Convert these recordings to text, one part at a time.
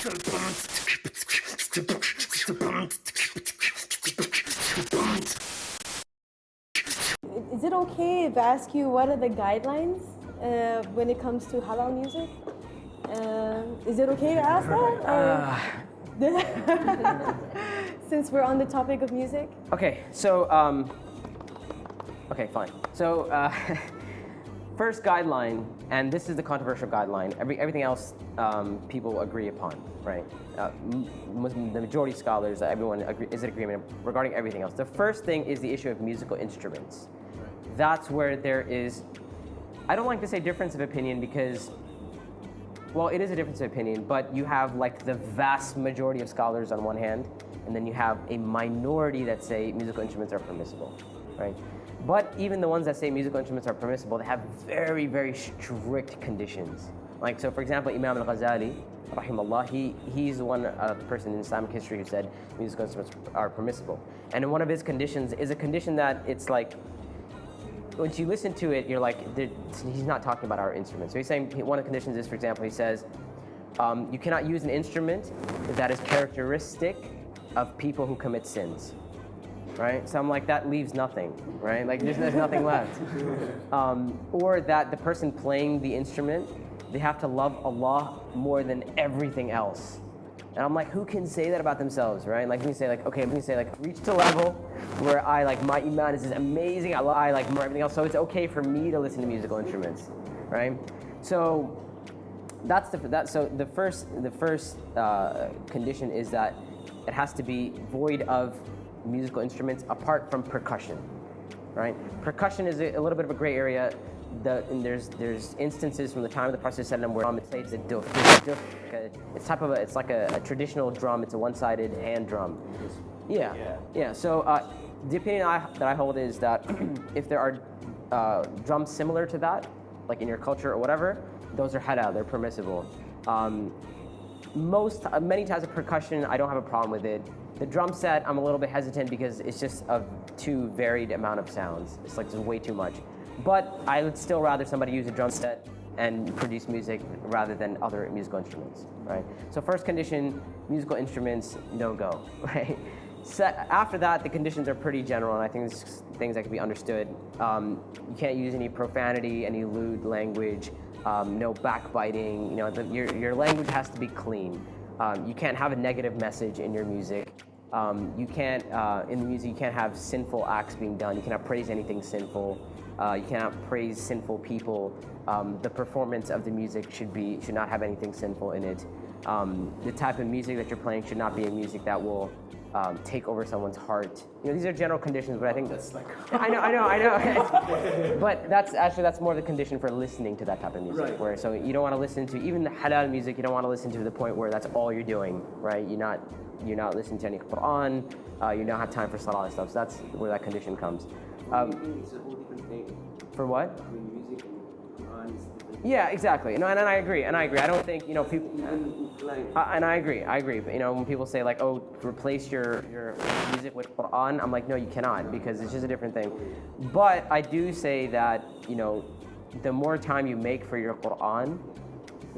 Is it okay if I ask you what are the guidelines when it comes to halal music? Is it okay to ask that? Since we're on the topic of music? Okay, so, okay, fine. So, first guideline, and this is the controversial guideline, everything else people agree upon, right? The majority of scholars, everyone is in agreement regarding everything else. The first thing is the issue of musical instruments. That's where there is, I don't like to say difference of opinion because, well, it is a difference of opinion, but you have like the vast majority of scholars on one hand, and then you have a minority that say musical instruments are permissible, right? But even the ones that say musical instruments are permissible, they have very, very strict conditions. Like, so for example, Imam al-Ghazali, rahimahullah, he's the one person in Islamic history who said musical instruments are permissible. And one of his conditions is a condition that it's like, once you listen to it, you're like, he's not talking about our instruments. So he's saying one of the conditions is, for example, he says, you cannot use an instrument that is characteristic of people who commit sins, right? So I'm like, that leaves nothing, right? Like there's nothing left. Or that the person playing the instrument, they have to love Allah more than everything else. And I'm like, who can say that about themselves, right? Like, when you say like, okay, when you say like, reach to a level where I like, my iman is amazing, I like more everything else, so it's okay for me to listen to musical instruments, right? So that's the first condition is that it has to be void of musical instruments apart from percussion, right? Percussion is a little bit of a gray area. And there's instances from the time of the Prophet ﷺ where it plays the duf. It's like a traditional drum. It's a one-sided hand drum. Yeah. So the opinion that I hold is that if there are drums similar to that, like in your culture or whatever, those are halal. They're permissible. Many types of percussion, I don't have a problem with it. The drum set, I'm a little bit hesitant because it's just a too varied amount of sounds. It's like just way too much. But I would still rather somebody use a drum set and produce music rather than other musical instruments, right? So first condition, musical instruments, no go, right? After that, the conditions are pretty general, and I think it's things that can be understood. You can't use any profanity, any lewd language, no backbiting. You know, your language has to be clean. You can't have a negative message in your music. You can't, in the music, you can't have sinful acts being done. You cannot praise anything sinful. You cannot praise sinful people. The performance of the music should not have anything sinful in it. The type of music that you're playing should not be a music that will take over someone's heart. You know, these are general conditions, but I think that's like I know. But that's more the condition for listening to that type of music. Right. Where so you don't want to listen to even the halal music. You don't want to listen to the point where that's all you're doing, right? You're not listening to any Quran. You don't have time for salah and stuff. So that's where that condition comes. It's a whole different thing. For what? I mean, music and Quran is different. Yeah, exactly. No, and I agree. I don't think, you know, people. And I agree. But, you know, when people say like, oh, replace your music with Quran, I'm like, no, you cannot, because it's just a different thing. But I do say that, you know, the more time you make for your Quran,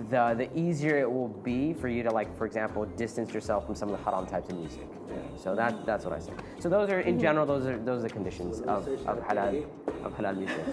the easier it will be for you to, like, for example, distance yourself from some of the haram types of music. Yeah. So that's what I say. So those are, in general, those are the conditions of halal music.